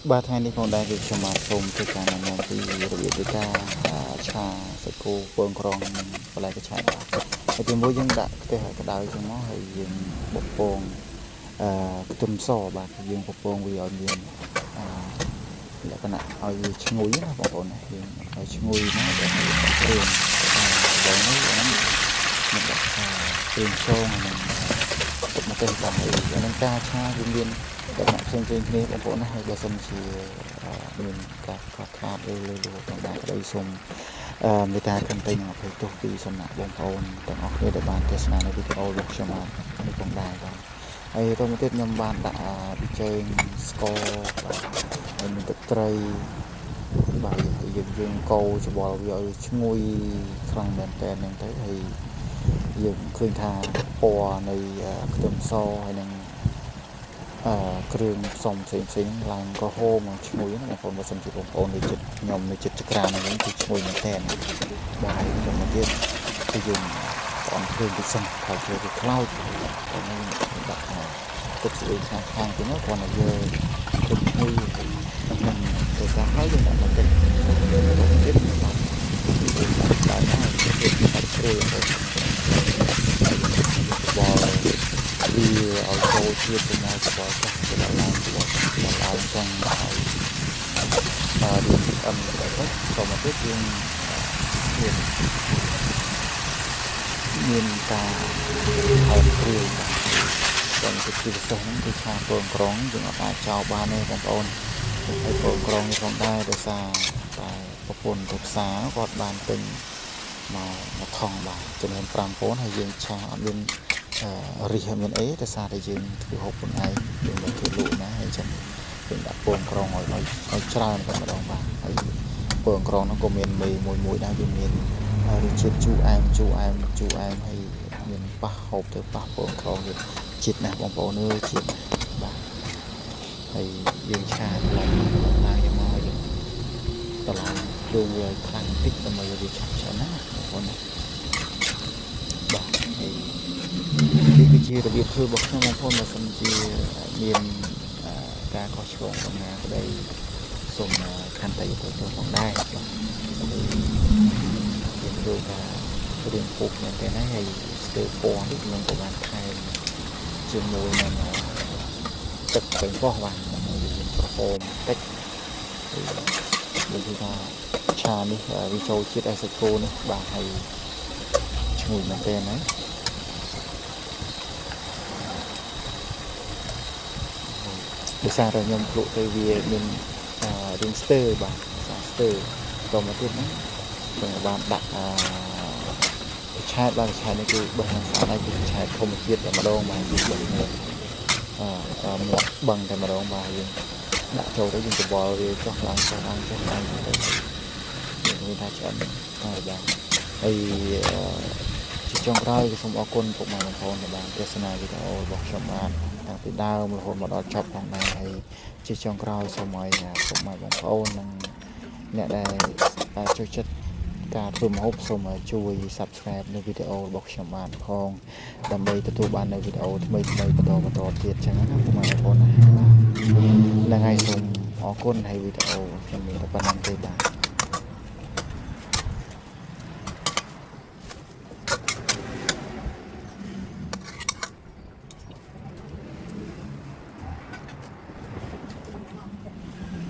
ba thay đi còn đây thì cho mà xôm cái cái này thì rồi cái trà sẽ cô bơm còng và lại cái chai cái tiền bối dân đã cái cái đào cho nó hay dân bột bông cái tôm sò và cái dân bột bông vì ở dân là cái này ở chui nó bột bông này ở chui nó để tiền để nó mình đặt tiền sâu mà mình mà tiền còn thì nâng cao cha viên viên các bạn xem trên kia bóng bóng này là xong chỉ mình các khát đây lên được tổng đài ở đây xong người ta cần tin là phải tổ kỳ xong nạ bóng bóng tổng học để bạn test này video được cho mà tổng đài đó ai tôi mới tiếp nhầm bạn đã đi chơi score và mình tập tray bài dừng câu cho bò rồi ngồi khăn đèn đèn đèn tới thì dừng khơi thà bò này tôm so hay là គ្រឿងផ្សំផ្សេងៗឡើងក្រហមឈ្ងុយណាបងប្អូនបើសិនជាបងប្អូននៅចិត្តខ្ញុំនៅចិត្តចក្រានហ្នឹងគឺឈ្ងុយមែនតើបាទខ្ញុំមកទៀតគឺយើងអត់គ្រឿងពិសេសថាគ្រឿងវាខ្លោចហ្នឹងដាក់ទឹកស្អីខាងទៅនោះគាត់ឲ្យយើងទឹកឈ្ងុយហ្នឹងទៅតាមហើយយើងដាក់មកទឹកទៀតបាទដាក់ហើយទឹកដាក់គ្រឿងទៅបោវាឲ្យចូលជាតិជាមួយបោចាស់ទៅដល់ឡើងទៅឡើងចង់ឲ្យរៀនអឹមទៅក៏មកទៀតយើងមានការហៅគ្រឿងបាទតែជាពិសេសហ្នឹងគឺឆាពងក្រងយើងអាចចោលបានទេបងប្អូនហើយពងក្រងនេះផងដែរដោយសារតែប្រពន្ធទៅផ្សារគាត់បានទិញមកថងបាទចំនួន5ពូនហើយយើងឆាអត់មានរិះមានអីតែសារតែយើងធ្វើហូបខ្លួនឯងយើងមិនធ្វើលក់ណាហើយចឹងយើងដាក់ពងក្រងឲ្យច្រើនតែម្ដងបាទហើយពងក្រងហ្នឹងក៏មានមេមួយដែរវាមានរសជាតិជូរអែមហើយមានប៉ះហូបទៅប៉ះពងក្រងវាជាតិណាស់បងប្អូនអើយជាតិបាទហើយយើងឆាឡើងយ៉ាងមកយើងតឡើងដូងវាខ្លាំងតិចដើម្បីឲ្យវាឆាប់ឆ្អិនណាបងប្អូនបាទហើយនេះគឺជារបៀបធ្វើរបស់ខ្ញុំបងប្អូនបើសិនជាមានការខុសឆ្គងក្នុងណាក្តីសូមខន្តីទៅផងដែរបាទយើងធ្វើការរៀនពុកមែនទេណាហើយស្ទើរពណ៌នេះខ្ញុំក៏បានថែមជាមួយនឹងទឹកពេញពោះបាទក្រហមតិចដូចថាឆានេះវាចូលជាតិអេសកូនេះបាទហើយឈ្ងុយមែនទេណាដោយសារតែខ្ញុំភ្លក់ទៅវាមានរៀងស្ទើបាទស្ទើតមកទៀតណាខ្ញុំបានដាក់ឆែតបាទឆែតនេះគឺបើស្អាតហើយគឺឆែតធម្មជាតិតែម្ដងបាទគឺបឹងមកបឹងតែម្ដងបាទយើងដាក់ចូលទៅយើងច្បល់វាចុះឡើងទៅយើងមានថាឆ្អិនហើយបាទហើយជាចុងក្រោយក៏សូមអរគុណពុកម៉ែបងប្អូនដែលបានទស្សនាវីដេអូរបស់ខ្ញុំបានតាំងពីដើមរហូតមកដល់ចប់ផងដែរហើយជាចុងក្រោយសូមឲ្យពុកម៉ែបងប្អូននិងអ្នកដែលចូលចិត្តការធ្វើម្ហូបសូមជួយ Subscribe នៅវីដេអូរបស់ខ្ញុំបានផងដើម្បីទទួលបាននៅវីដេអូថ្មីបន្តទៀតចឹងណាពុកម៉ែបងប្អូនណាហ្នឹងហើយសូមអរគុណហើយវីដេអូខ្ញុំមានតែប៉ុណ្្នឹងទេបាទ